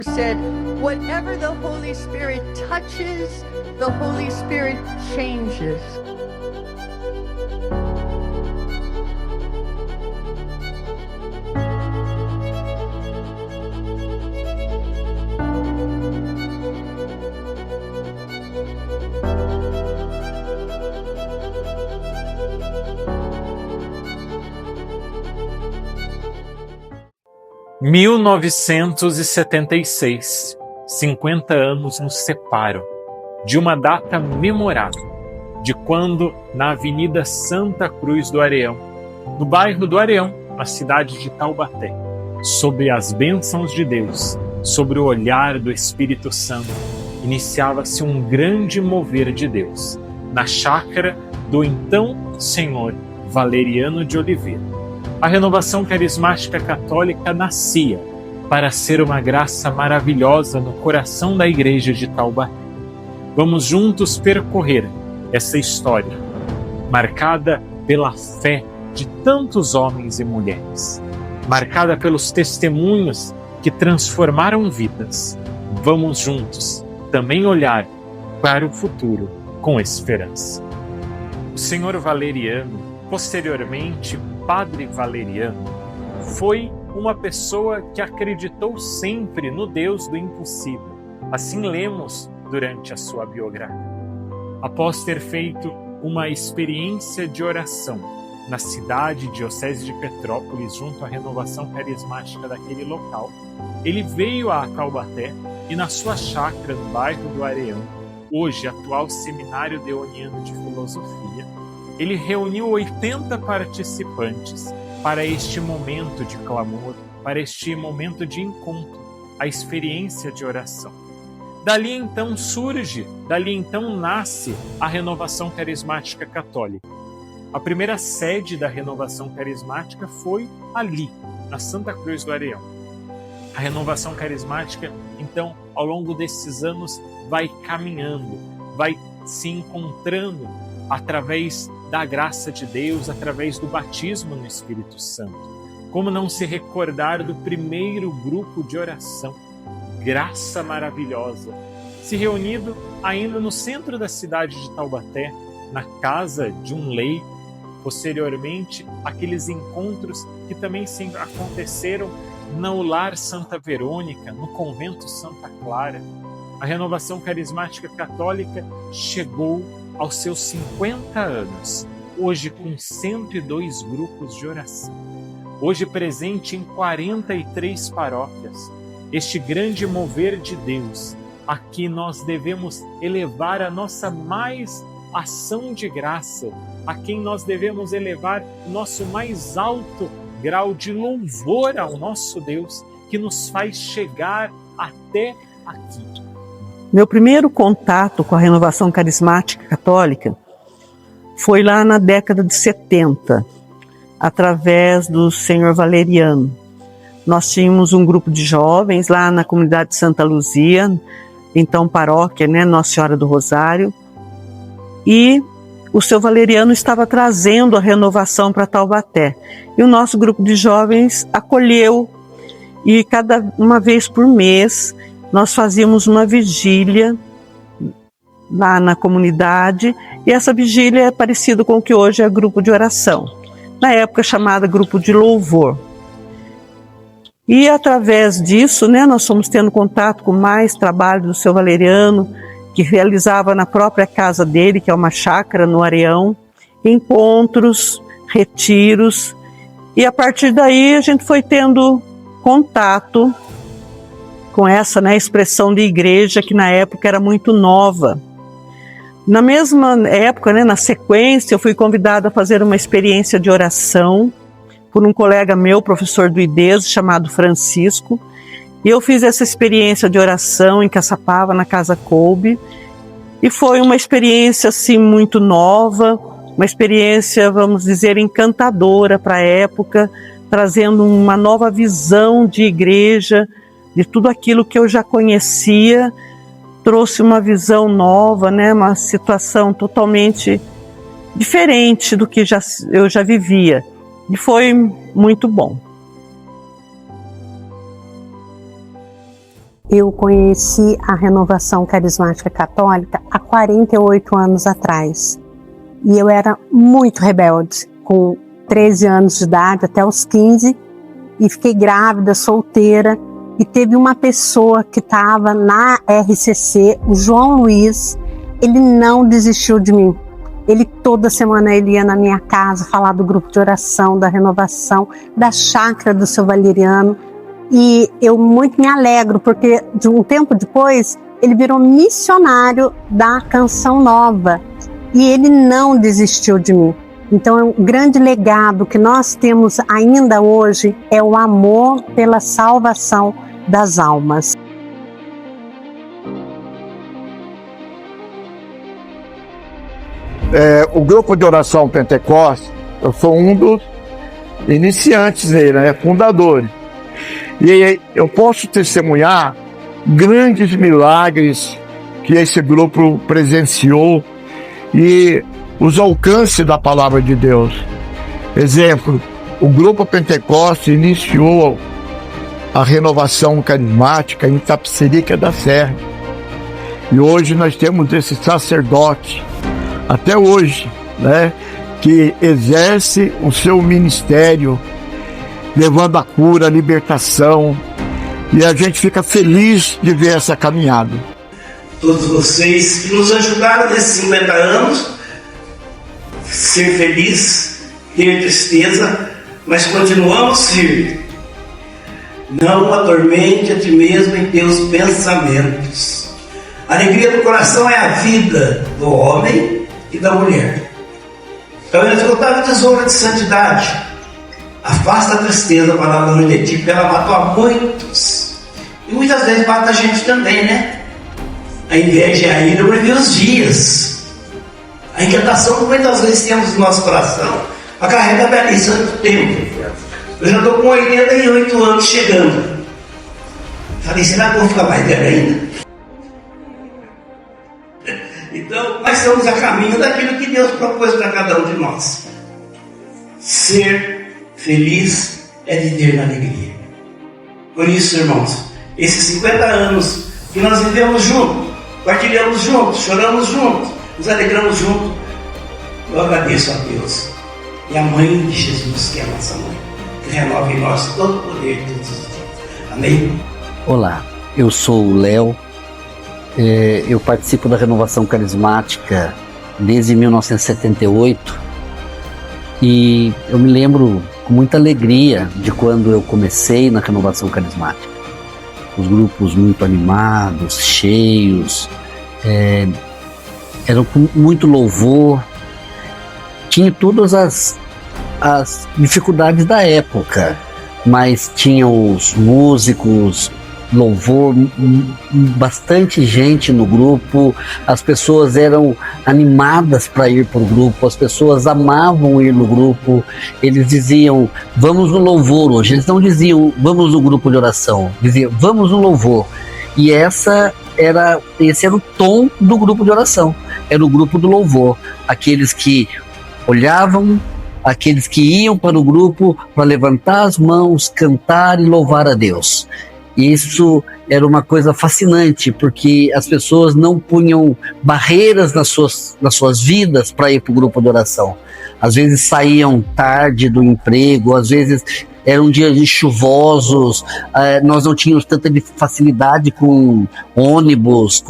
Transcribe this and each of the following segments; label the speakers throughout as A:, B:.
A: said, whatever the Holy Spirit touches, the Holy Spirit changes.
B: Em 1976, 50 anos nos separam de uma data memorável, de quando, na Avenida Santa Cruz do Areião, no bairro do Areião, na cidade de Taubaté, sob as bênçãos de Deus, sobre o olhar do Espírito Santo, iniciava-se um grande mover de Deus, na chácara do então senhor Valeriano de Oliveira. A renovação carismática católica nascia para ser uma graça maravilhosa no coração da igreja de Taubaté. Vamos juntos percorrer essa história, marcada pela fé de tantos homens e mulheres, marcada pelos testemunhos que transformaram vidas. Vamos juntos também olhar para o futuro com esperança. O senhor Valeriano, posteriormente Padre Valeriano, foi uma pessoa que acreditou sempre no Deus do impossível. Assim lemos durante a sua biografia. Após ter feito uma experiência de oração na cidade diocese de Petrópolis, junto à renovação carismática daquele local, ele veio a Taubaté e na sua chácara no bairro do Areião, hoje atual Seminário Deoniano de Filosofia, ele reuniu 80 participantes para este momento de clamor, para este momento de encontro, a experiência de oração. Dali então nasce a Renovação Carismática Católica. A primeira sede da Renovação Carismática foi ali, na Santa Cruz do Areião. A Renovação Carismática, então, ao longo desses anos, vai caminhando, vai se encontrando através da graça de Deus, através do batismo no Espírito Santo. Como não se recordar do primeiro grupo de oração, Graça Maravilhosa, se reunido ainda no centro da cidade de Taubaté, na casa de um leigo. Posteriormente, aqueles encontros que também aconteceram no Lar Santa Verônica, no Convento Santa Clara. A Renovação Carismática Católica chegou aos seus 50 anos, hoje com 102 grupos de oração, hoje presente em 43 paróquias. Este grande mover de Deus, aqui nós devemos elevar a nossa mais ação de graça, a quem nós devemos elevar o nosso mais alto grau de louvor ao nosso Deus, que nos faz chegar até aqui.
C: Meu primeiro contato com a Renovação Carismática Católica foi lá na década de 70, através do senhor Valeriano. Nós tínhamos um grupo de jovens lá na comunidade de Santa Luzia, então paróquia, Nossa Senhora do Rosário, e o seu Valeriano estava trazendo a renovação para Taubaté. E o nosso grupo de jovens acolheu, e uma vez por mês nós fazíamos uma vigília lá na comunidade, e essa vigília é parecida com o que hoje é grupo de oração, na época chamada grupo de louvor. E através disso, nós fomos tendo contato com mais trabalho do seu Valeriano, que realizava na própria casa dele, que é uma chácara no Areião, encontros, retiros, e a partir daí a gente foi tendo contato com essa expressão de igreja que na época era muito nova. Na mesma época, na sequência, eu fui convidada a fazer uma experiência de oração por um colega meu, professor do IDES, chamado Francisco, e eu fiz essa experiência de oração em Caçapava, na Casa Coube, e foi uma experiência assim muito nova, uma experiência, vamos dizer, encantadora para a época, trazendo uma nova visão de igreja, de tudo aquilo que eu já conhecia, trouxe uma visão nova, uma situação totalmente diferente do que eu já vivia, e foi muito bom.
D: Eu conheci a Renovação Carismática Católica há 48 anos atrás. E eu era muito rebelde, com 13 anos de idade até os 15, e fiquei grávida, solteira, e teve uma pessoa que estava na RCC, o João Luiz, ele não desistiu de mim. Ele toda semana ele ia na minha casa falar do grupo de oração, da renovação, da chácara do seu Valeriano. E eu muito me alegro, porque de um tempo depois, ele virou missionário da Canção Nova. E ele não desistiu de mim. Então, é um grande legado que nós temos ainda hoje, é o amor pela salvação das almas.
E: O grupo de oração Pentecostes, eu sou um dos iniciantes dele, né, fundadores. E eu posso testemunhar grandes milagres que esse grupo presenciou e os alcances da palavra de Deus. Exemplo, o grupo Pentecostes iniciou a renovação carismática em Itapecerica da Serra. E hoje nós temos esse sacerdote, até hoje, né, que exerce o seu ministério, levando a cura, a libertação, e a gente fica feliz de ver essa caminhada.
F: Todos vocês que nos ajudaram nesses 50 anos, ser feliz, ter tristeza, mas continuamos firmes. Não atormente a ti mesmo em teus pensamentos. A alegria do coração é a vida do homem e da mulher. Então, inesgotável tesouro de santidade. Afasta a tristeza para longe de ti, porque ela matou a muitos. E muitas vezes mata a gente também, né? A inveja e a ira abreviam os dias. A inquietação que muitas vezes temos no nosso coração acarreta a beleza do tempo. Eu já estou com 88 anos chegando. Falei, será que eu vou ficar mais velho ainda? Então, nós estamos a caminho daquilo que Deus propôs para cada um de nós. Ser feliz é viver na alegria. Por isso, irmãos, esses 50 anos que nós vivemos juntos, partilhamos juntos, choramos juntos, nos alegramos juntos, eu agradeço a Deus e a Mãe de Jesus, que é a nossa Mãe, que renova em nós todo o poder todos os dias. Amém?
G: Olá, eu sou o Léo. Eu participo da Renovação Carismática desde 1978 e eu me lembro com muita alegria de quando eu comecei na Renovação Carismática. Os grupos muito animados, cheios, eram com muito louvor, tinha todas as dificuldades da época, mas tinha os músicos, louvor, bastante gente no grupo, as pessoas eram animadas para ir para o grupo, as pessoas amavam ir no grupo, eles diziam, vamos no louvor hoje, eles não diziam, vamos no grupo de oração, diziam, vamos no louvor, e esse era o tom do grupo de oração, era o grupo do louvor, aqueles que olhavam, aqueles que iam para o grupo para levantar as mãos, cantar e louvar a Deus. Isso era uma coisa fascinante, porque as pessoas não punham barreiras nas suas vidas para ir para o grupo de oração. Às vezes saíam tarde do emprego, às vezes eram dias chuvosos, nós não tínhamos tanta facilidade com ônibus,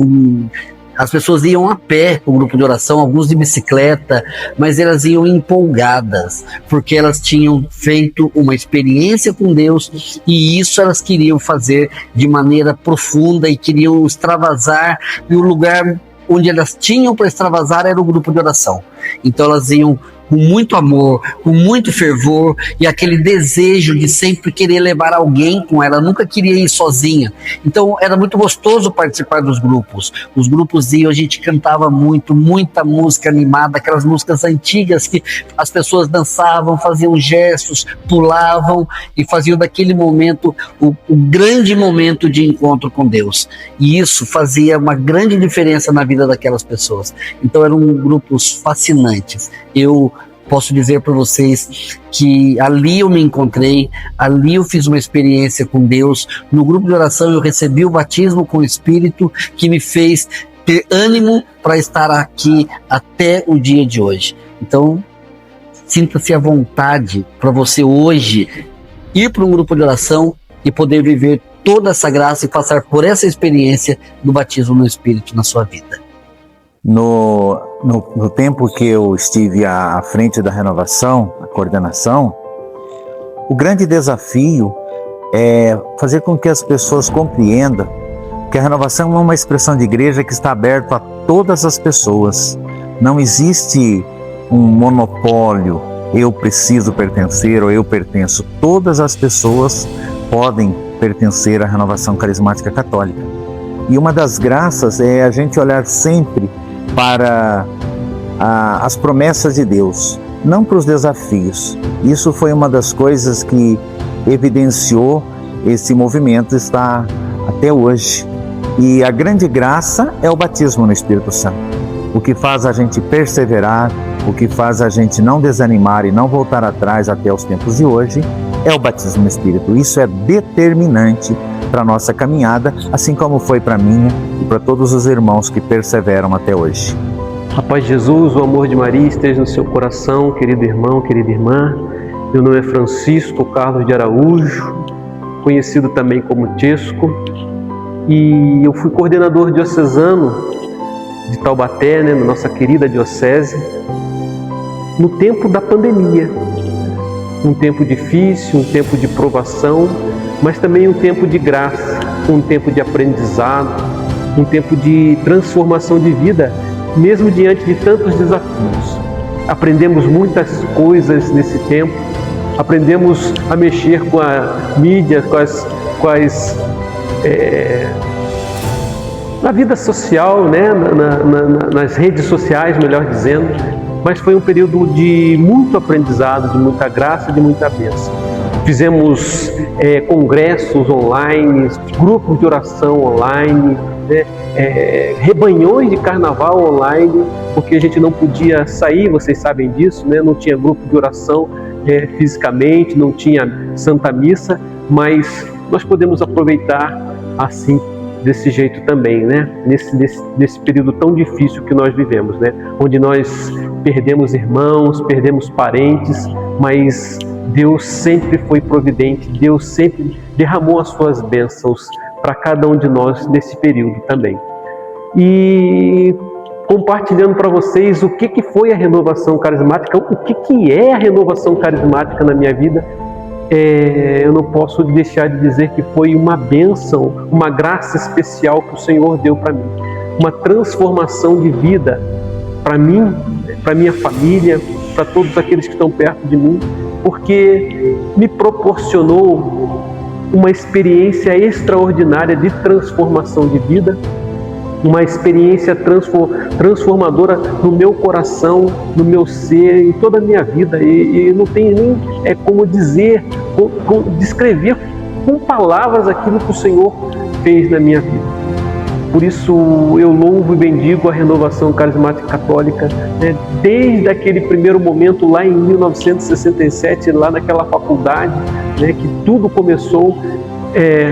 G: as pessoas iam a pé para o grupo de oração, alguns de bicicleta, mas elas iam empolgadas, porque elas tinham feito uma experiência com Deus e isso elas queriam fazer de maneira profunda e queriam extravasar, e o lugar onde elas tinham para extravasar era o grupo de oração. Então elas iam com muito amor, com muito fervor e aquele desejo de sempre querer levar alguém com ela, nunca queria ir sozinha. Então era muito gostoso participar dos grupos. Os grupos iam, a gente cantava muito, muita música animada, aquelas músicas antigas que as pessoas dançavam, faziam gestos, pulavam e faziam daquele momento o grande momento de encontro com Deus. E isso fazia uma grande diferença na vida daquelas pessoas. Então eram grupos fascinantes. Eu posso dizer para vocês que ali eu me encontrei, ali eu fiz uma experiência com Deus. No grupo de oração eu recebi o batismo com o Espírito, que me fez ter ânimo para estar aqui até o dia de hoje. Então, sinta-se à vontade para você hoje ir para um grupo de oração e poder viver toda essa graça e passar por essa experiência do batismo no Espírito na sua vida.
H: No tempo que eu estive à frente da renovação, a coordenação, o grande desafio é fazer com que as pessoas compreendam que a renovação é uma expressão de igreja que está aberta a todas as pessoas. Não existe um monopólio, eu preciso pertencer ou eu pertenço. Todas as pessoas podem pertencer à renovação carismática católica. E uma das graças é a gente olhar sempre para as promessas de Deus, não para os desafios. Isso foi uma das coisas que evidenciou esse movimento estar até hoje. E a grande graça é o batismo no Espírito Santo. O que faz a gente perseverar, o que faz a gente não desanimar e não voltar atrás até os tempos de hoje, é o batismo no Espírito. Isso é determinante para a nossa caminhada, assim como foi para a minha e para todos os irmãos que perseveram até hoje.
I: A paz de Jesus, o amor de Maria esteja no seu coração, querido irmão, querida irmã. Meu nome é Francisco Carlos de Araújo, conhecido também como Tesco, e eu fui coordenador diocesano de Taubaté, na nossa querida diocese, no tempo da pandemia. Um tempo difícil, um tempo de provação, mas também um tempo de graça, um tempo de aprendizado, um tempo de transformação de vida, mesmo diante de tantos desafios. Aprendemos muitas coisas nesse tempo, aprendemos a mexer com a mídia, na vida social, nas redes sociais, melhor dizendo, mas foi um período de muito aprendizado, de muita graça, de muita bênção. Fizemos congressos online, grupos de oração online, rebanhões de carnaval online, porque a gente não podia sair, vocês sabem disso, não tinha grupo de oração fisicamente, não tinha Santa Missa, mas nós podemos aproveitar assim, desse jeito também, nesse período tão difícil que nós vivemos, onde nós perdemos irmãos, perdemos parentes, mas Deus sempre foi providente, Deus sempre derramou as suas bênçãos para cada um de nós nesse período também. E compartilhando para vocês o que foi a renovação carismática, o que é a renovação carismática na minha vida, eu não posso deixar de dizer que foi uma bênção, uma graça especial que o Senhor deu para mim, uma transformação de vida para mim, para minha família, para todos aqueles que estão perto de mim, porque me proporcionou uma experiência extraordinária de transformação de vida, uma experiência transformadora no meu coração, no meu ser, em toda a minha vida, e não tem nem como dizer, descrever com palavras aquilo que o Senhor fez na minha vida. Por isso eu louvo e bendigo a renovação carismática católica, desde aquele primeiro momento lá em 1967, lá naquela faculdade, que tudo começou.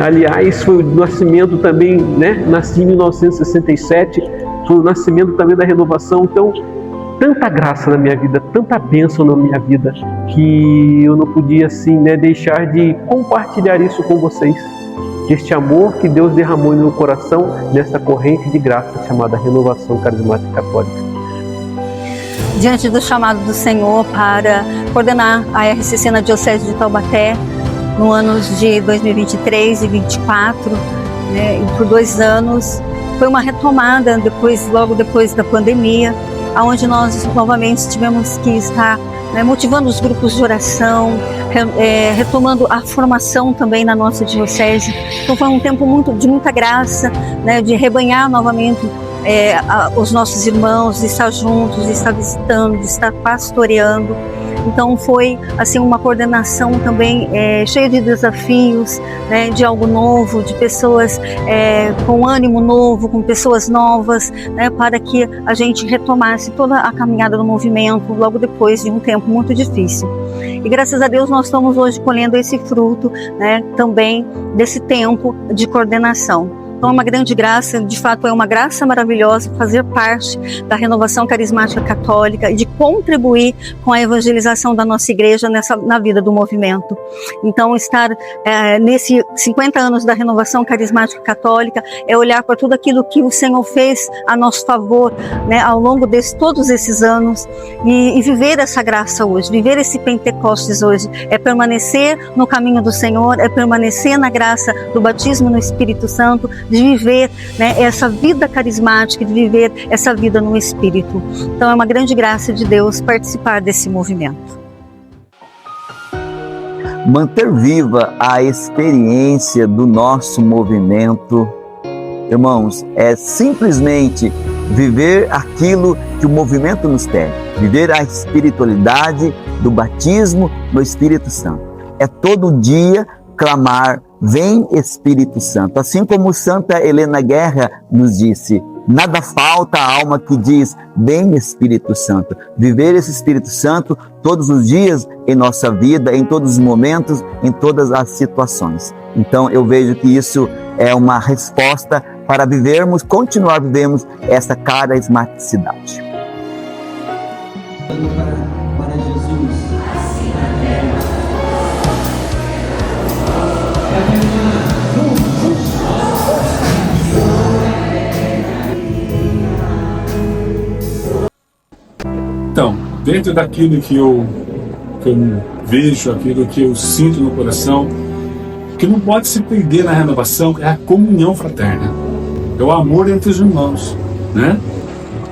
I: Aliás, foi o nascimento também, nasci em 1967, foi o nascimento também da renovação. Então, tanta graça na minha vida, tanta bênção na minha vida, que eu não podia assim, deixar de compartilhar isso com vocês. Este amor que Deus derramou no meu coração, nessa corrente de graça chamada Renovação Carismática Católica.
J: Diante do chamado do Senhor para coordenar a RCC na Diocese de Taubaté, no anos de 2023 e 2024, e por 2 anos, foi uma retomada logo depois da pandemia, onde nós novamente tivemos que estar motivando os grupos de oração, retomando a formação também na nossa diocese. Então foi um tempo de muita graça, de rebanhar novamente os nossos irmãos, de estar juntos, de estar visitando, de estar pastoreando. Então foi assim uma coordenação também cheia de desafios, né, de algo novo, de pessoas com ânimo novo, com pessoas novas, né, para que a gente retomasse toda a caminhada do movimento logo depois de um tempo muito difícil. E graças a Deus nós estamos hoje colhendo esse fruto, né, também desse tempo de coordenação. Então é uma grande graça, de fato é uma graça maravilhosa fazer parte da Renovação Carismática Católica e de contribuir com a evangelização da nossa igreja na vida do movimento. Então estar nesses 50 anos da Renovação Carismática Católica é olhar para tudo aquilo que o Senhor fez a nosso favor, né, ao longo de todos esses anos e viver essa graça hoje, viver esse Pentecostes hoje, é permanecer no caminho do Senhor, é permanecer na graça do batismo no Espírito Santo, de viver, né, essa vida carismática, de viver essa vida no Espírito. Então é uma grande graça de Deus participar desse movimento.
H: Manter viva a experiência do nosso movimento, irmãos, é simplesmente viver aquilo que o movimento nos pede, viver a espiritualidade do batismo no Espírito Santo. É todo dia clamar: vem Espírito Santo. Assim como Santa Helena Guerra nos disse: nada falta à alma que diz: vem Espírito Santo. Viver esse Espírito Santo todos os dias em nossa vida, em todos os momentos, em todas as situações. Então eu vejo que isso é uma resposta para continuar vivendo essa carismaticidade.
K: Para Jesus.
L: Então, dentro daquilo que eu vejo, aquilo que eu sinto no coração, que não pode se perder na renovação é a comunhão fraterna, é o amor entre os irmãos, né?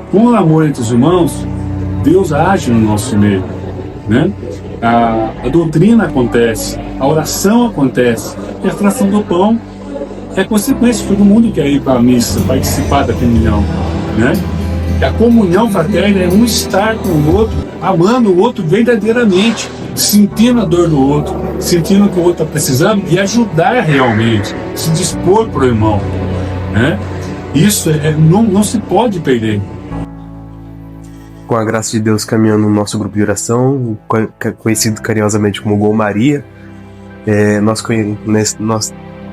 L: Com o amor entre os irmãos, Deus age no nosso meio, né? A doutrina acontece, a oração acontece, e a fração do pão é consequência. Todo mundo quer ir para a missa, participar da comunhão, né? E a comunhão fraterna é um estar com o outro, amando o outro verdadeiramente, sentindo a dor do outro, sentindo o que o outro está precisando e ajudar realmente, se dispor para o irmão, né? Isso não se pode perder.
I: Com a graça de Deus, caminhando no nosso grupo de oração, conhecido carinhosamente como Gol Maria, nós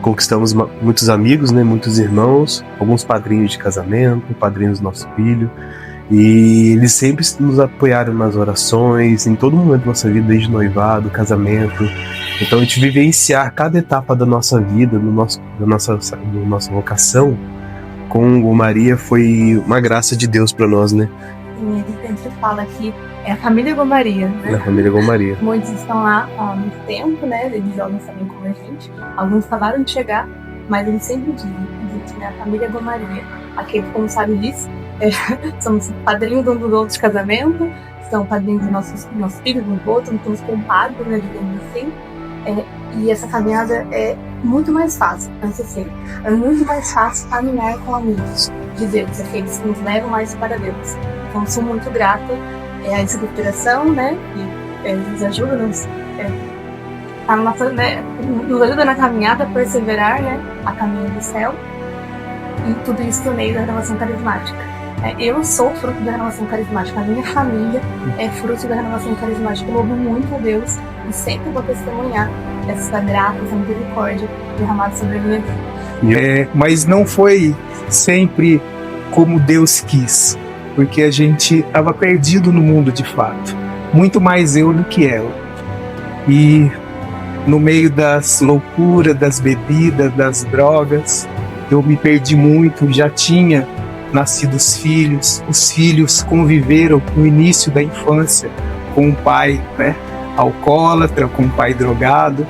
I: conquistamos muitos amigos, né, muitos irmãos, alguns padrinhos de casamento, padrinhos do nosso filho, e eles sempre nos apoiaram nas orações, em todo momento da nossa vida, desde noivado, casamento. Então a gente vivenciar cada etapa da nossa vida, da nossa vocação, com Gol Maria foi uma graça de Deus para nós, né?
M: A gente sempre fala que é a família Gol Maria, né?
I: É a família Gol Maria.
M: Muitos estão lá há muito tempo, né? Eles jogam também como a gente. Alguns acabaram de chegar, mas eles sempre dizem que é a família Gol Maria. Aqueles, como sabe disso, somos padrinhos um dos outros de casamento, são padrinhos dos nossos filhos, dos outros, somos compadres, né, digamos assim. E essa caminhada é muito mais fácil, assim, é muito mais fácil caminhar com amigos de Deus, aqueles que nos levam mais para Deus. Então, sou muito grata a essa cooperação, né, e nos ajuda, nos ajuda na caminhada a perseverar, né, a caminho do céu, e tudo isso por meio da renovação carismática. Eu sou fruto da renovação carismática, a minha família é fruto da renovação carismática. Eu louvo muito a Deus e sempre vou testemunhar essa graça, essa misericórdia derramada sobre a minha vida.
N: Mas não foi sempre como Deus quis, porque a gente estava perdido no mundo de fato, muito mais eu do que ela. E no meio das loucuras, das bebidas, das drogas, eu me perdi muito. Já tinha nascido os filhos conviveram no início da infância com um pai, né, alcoólatra, com um pai drogado,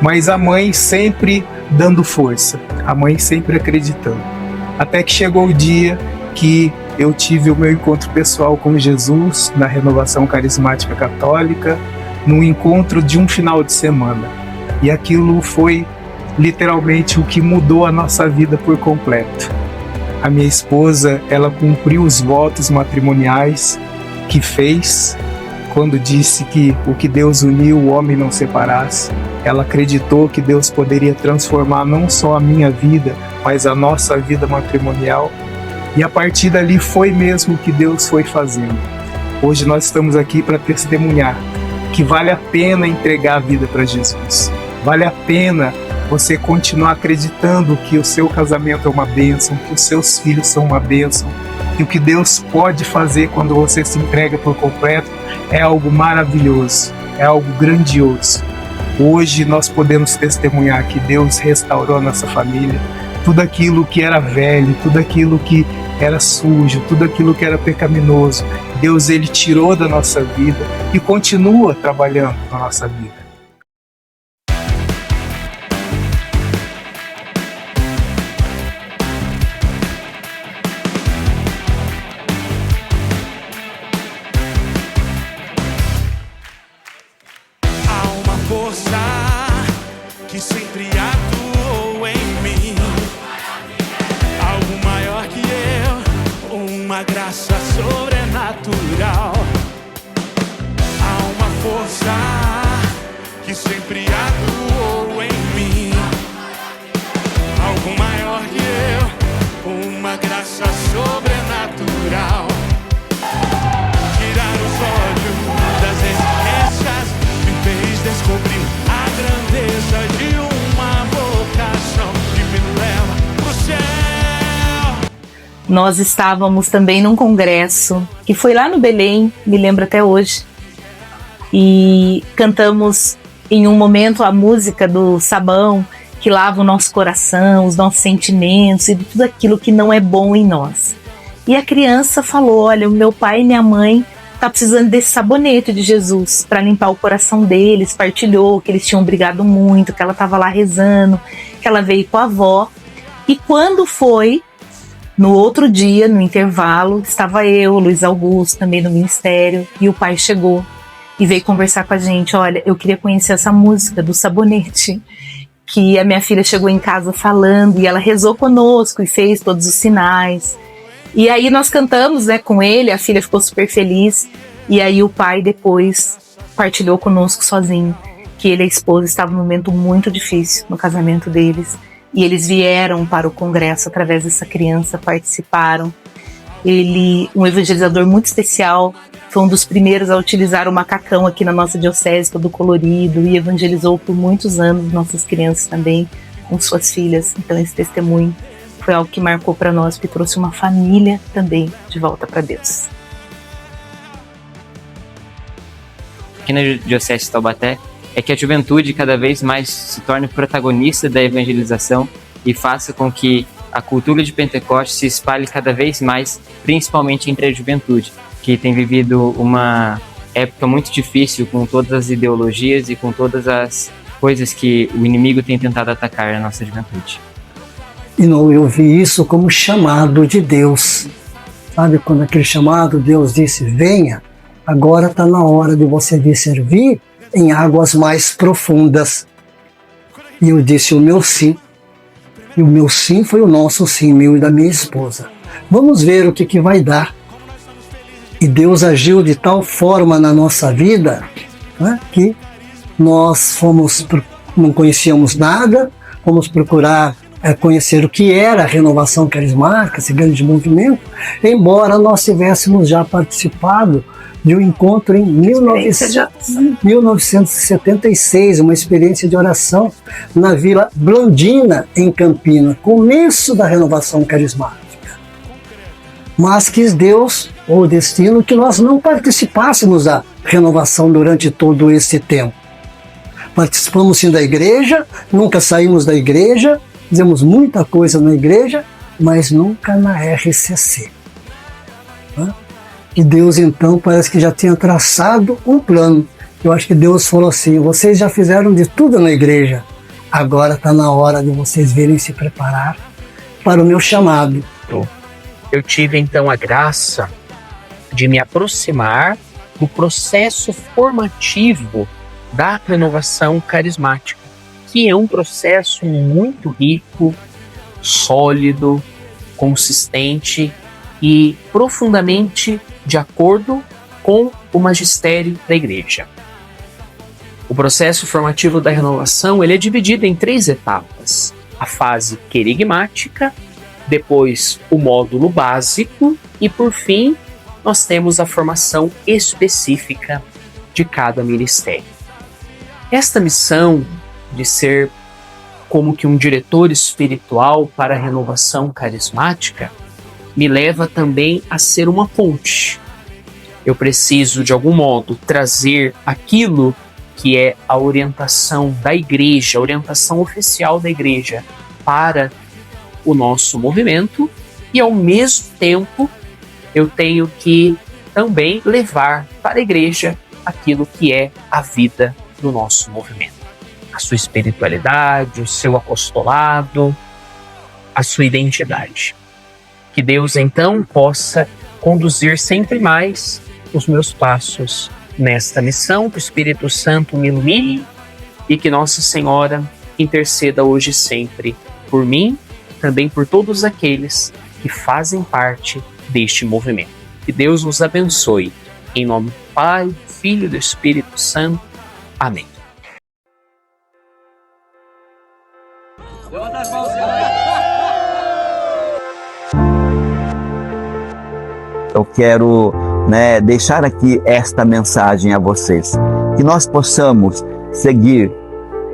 N: mas a mãe sempre dando força, a mãe sempre acreditando. Até que chegou o dia que eu tive o meu encontro pessoal com Jesus na Renovação Carismática Católica, num encontro de um final de semana. E aquilo foi literalmente o que mudou a nossa vida por completo. A minha esposa, ela cumpriu os votos matrimoniais que fez quando disse que o que Deus uniu, o homem não separasse. Ela acreditou que Deus poderia transformar não só a minha vida, mas a nossa vida matrimonial. E a partir dali foi mesmo o que Deus foi fazendo. Hoje nós estamos aqui para testemunhar que vale a pena entregar a vida para Jesus. Vale a pena você continuar acreditando que o seu casamento é uma bênção, que os seus filhos são uma bênção, e o que Deus pode fazer quando você se entrega por completo é algo maravilhoso, é algo grandioso. Hoje nós podemos testemunhar que Deus restaurou a nossa família, tudo aquilo que era velho, tudo aquilo que era sujo, tudo aquilo que era pecaminoso, Deus ele tirou da nossa vida e continua trabalhando na nossa vida.
O: Que sempre atuou em mim, algo maior que eu, uma graça sobrenatural. Há uma força que sempre atuou em mim, algo maior que eu, uma graça sobrenatural. Tirar os olhos das exigências me fez descobrir a grandeza de uma vocação que me leva pro céu.
P: Nós estávamos também num congresso que foi lá no Belém, me lembro até hoje, e cantamos em um momento a música do sabão que lava o nosso coração, os nossos sentimentos e tudo aquilo que não é bom em nós. E a criança falou: olha, o meu pai e minha mãe tá precisando desse sabonete de Jesus para limpar o coração deles. Partilhou que eles tinham brigado muito, que ela estava lá rezando, que ela veio com a avó. E quando foi, no outro dia, no intervalo, estava eu, Luiz Augusto, também no ministério, e o pai chegou e veio conversar com a gente. Olha, eu queria conhecer essa música do sabonete, que a minha filha chegou em casa falando, e ela rezou conosco e fez todos os sinais. E aí nós cantamos, né, com ele, a filha ficou super feliz, e aí o pai depois partilhou conosco sozinho que ele e a esposa estavam num momento muito difícil no casamento deles, e eles vieram para o congresso através dessa criança, participaram. Ele, um evangelizador muito especial, foi um dos primeiros a utilizar o macacão aqui na nossa diocese, todo colorido, e evangelizou por muitos anos nossas crianças também, com suas filhas. Então esse testemunho foi algo que marcou para nós, que trouxe uma família também de volta para Deus.
Q: Aqui na Diocese de Taubaté é que a juventude cada vez mais se torne protagonista da evangelização e faça com que a cultura de Pentecostes se espalhe cada vez mais, principalmente entre a juventude, que tem vivido uma época muito difícil com todas as ideologias e com todas as coisas que o inimigo tem tentado atacar a nossa juventude.
R: E não, eu vi isso como chamado de Deus. Sabe, quando aquele chamado, Deus disse: venha, agora está na hora de você vir servir em águas mais profundas. E eu disse o meu sim. E o meu sim foi o nosso sim, meu e da minha esposa. Vamos ver o que vai dar. E Deus agiu de tal forma na nossa vida, né, que nós não conhecíamos nada, fomos procurar conhecer o que era a renovação carismática, esse grande movimento, embora nós tivéssemos já participado de um encontro em 1976, uma experiência de oração na Vila Blondina, em Campina, começo da renovação carismática. Mas quis Deus, ou o destino, que nós não participássemos da renovação durante todo esse tempo. Participamos sim da igreja, nunca saímos da igreja, fizemos muita coisa na igreja, mas nunca na RCC. E Deus então parece que já tinha traçado um plano. Eu acho que Deus falou assim: vocês já fizeram de tudo na igreja, agora está na hora de vocês virem se preparar para o meu chamado.
S: Eu tive então a graça de me aproximar do processo formativo da renovação carismática, que é um processo muito rico, sólido, consistente e profundamente de acordo com o magistério da igreja. O processo formativo da renovação ele é dividido em 3 etapas. A fase querigmática, depois o módulo básico e, por fim, nós temos a formação específica de cada ministério. Esta missão de ser como que um diretor espiritual para a renovação carismática me leva também a ser uma ponte. Eu preciso, de algum modo, trazer aquilo que é a orientação da igreja, a orientação oficial da igreja para o nosso movimento e, ao mesmo tempo, eu tenho que também levar para a igreja aquilo que é a vida do nosso movimento. A sua espiritualidade, o seu apostolado, a sua identidade. Que Deus, então, possa conduzir sempre mais os meus passos nesta missão, que o Espírito Santo me ilumine e que Nossa Senhora interceda hoje e sempre por mim, também por todos aqueles que fazem parte deste movimento. Que Deus nos abençoe. Em nome do Pai, do Filho e do Espírito Santo. Amém.
H: Eu quero deixar aqui esta mensagem a vocês, que nós possamos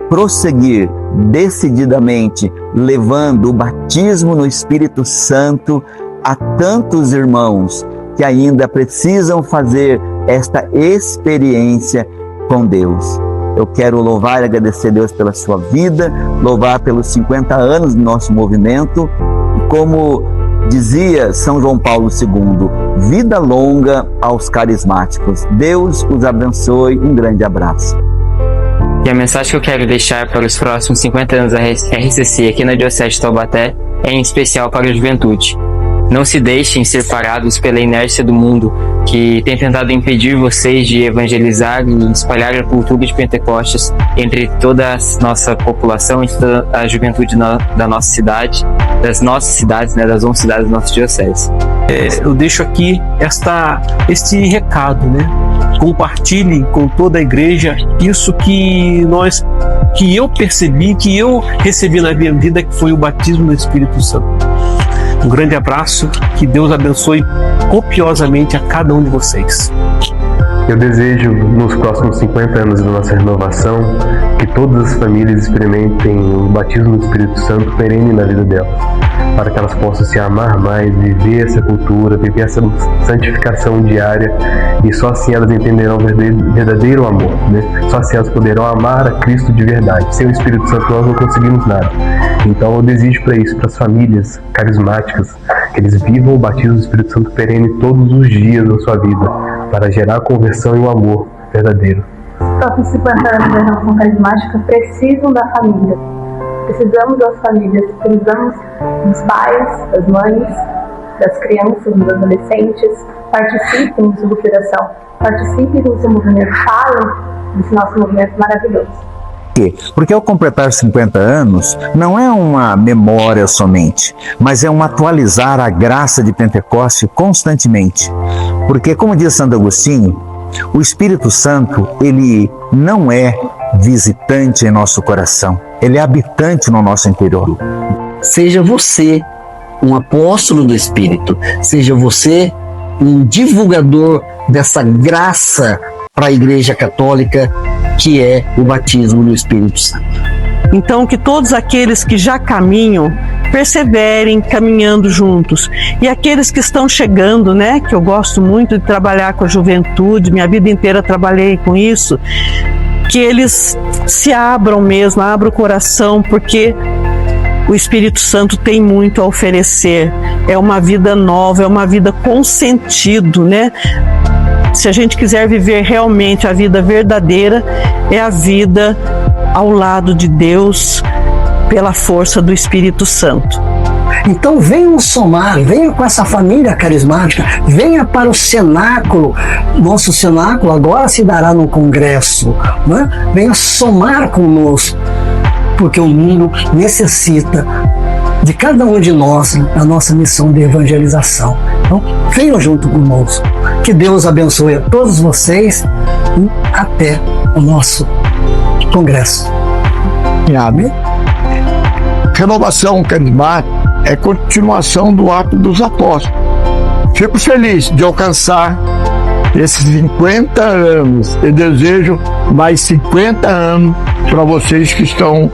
H: prosseguir decididamente, levando o batismo no Espírito Santo a tantos irmãos que ainda precisam fazer esta experiência com Deus. Eu quero louvar e agradecer a Deus pela sua vida, louvar pelos 50 anos do nosso movimento, e como dizia São João Paulo II, vida longa aos carismáticos. Deus os abençoe. Um grande abraço.
Q: E a mensagem que eu quero deixar para os próximos 50 anos da RCC aqui na Diocese de Taubaté é em especial para a juventude. Não se deixem ser parados pela inércia do mundo que tem tentado impedir vocês de evangelizar e espalhar a cultura de Pentecostes entre toda a nossa população e toda a juventude da nossa cidade, das nossas cidades, das 11 cidades da nossa diocese.
I: Eu deixo aqui este recado, Compartilhem com toda a igreja isso que eu percebi, que eu recebi na minha vida, que foi o batismo no Espírito Santo. Um grande abraço, que Deus abençoe copiosamente a cada um de vocês.
T: Eu desejo, nos próximos 50 anos da nossa renovação, que todas as famílias experimentem o batismo do Espírito Santo perene na vida delas, para que elas possam se amar mais, viver essa cultura, viver essa santificação diária, e só assim elas entenderão o verdadeiro amor, Só assim elas poderão amar a Cristo de verdade. Sem o Espírito Santo nós não conseguimos nada. Então eu desejo para isso, para as famílias carismáticas, que eles vivam o batismo do Espírito Santo perene todos os dias da sua vida, para gerar a conversão e o amor verdadeiro.
M: Os próximos 50 anos da renovação carismática precisam da família. Precisamos das famílias, precisamos dos pais, das mães, das crianças, dos adolescentes. Participem do seu operação, participem do seu movimento, falem desse nosso movimento maravilhoso.
H: Porque ao completar 50 anos, não é uma memória somente, mas é um atualizar a graça de Pentecostes constantemente. Porque, como diz Santo Agostinho, o Espírito Santo, ele não é visitante em nosso coração, ele é habitante no nosso interior.
G: Seja você um apóstolo do Espírito, seja você um divulgador dessa graça para a Igreja Católica, que é o batismo no Espírito Santo.
C: Então, que todos aqueles que já caminham, perseverem caminhando juntos. E aqueles que estão chegando, que eu gosto muito de trabalhar com a juventude, minha vida inteira trabalhei com isso, que eles se abram mesmo, abram o coração, porque o Espírito Santo tem muito a oferecer. É uma vida nova, é uma vida com sentido, Se a gente quiser viver realmente a vida verdadeira, é a vida ao lado de Deus, pela força do Espírito Santo.
R: Então venham somar, venham com essa família carismática, venha para o cenáculo. Nosso cenáculo agora se dará no congresso, Venha somar conosco, porque o mundo necessita de cada um de nós na nossa missão de evangelização. Então, venham junto conosco. Que Deus abençoe a todos vocês e até o nosso congresso.
E: Amém. Renovação carismática é continuação do ato dos apóstolos. Fico feliz de alcançar esses 50 anos e desejo mais 50 anos para vocês que estão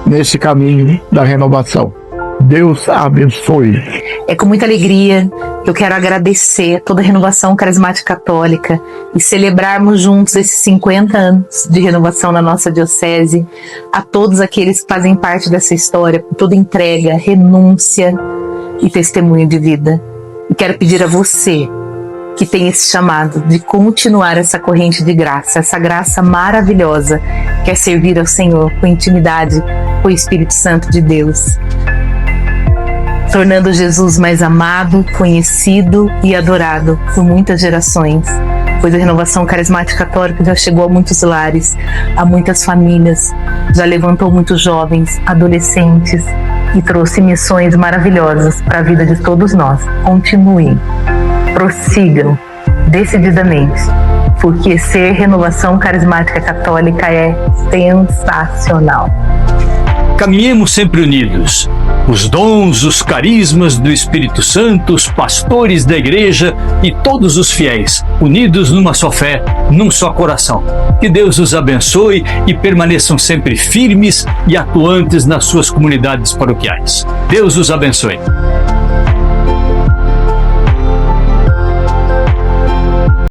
E: nesse caminho da renovação. Deus abençoe.
P: É com muita alegria que eu quero agradecer toda a Renovação Carismática Católica e celebrarmos juntos esses 50 anos de renovação na nossa diocese, a todos aqueles que fazem parte dessa história, por toda entrega, renúncia e testemunho de vida. E quero pedir a você que tem esse chamado de continuar essa corrente de graça, essa graça maravilhosa que é servir ao Senhor com intimidade com o Espírito Santo de Deus, tornando Jesus mais amado, conhecido e adorado por muitas gerações, pois a Renovação Carismática Católica já chegou a muitos lares, a muitas famílias, já levantou muitos jovens, adolescentes e trouxe missões maravilhosas para a vida de todos nós. Continuem, prossigam decididamente, porque ser Renovação Carismática Católica é sensacional.
U: Caminhemos sempre unidos. Os dons, os carismas do Espírito Santo, os pastores da igreja e todos os fiéis, unidos numa só fé, num só coração. Que Deus os abençoe e permaneçam sempre firmes e atuantes nas suas comunidades paroquiais. Deus os abençoe.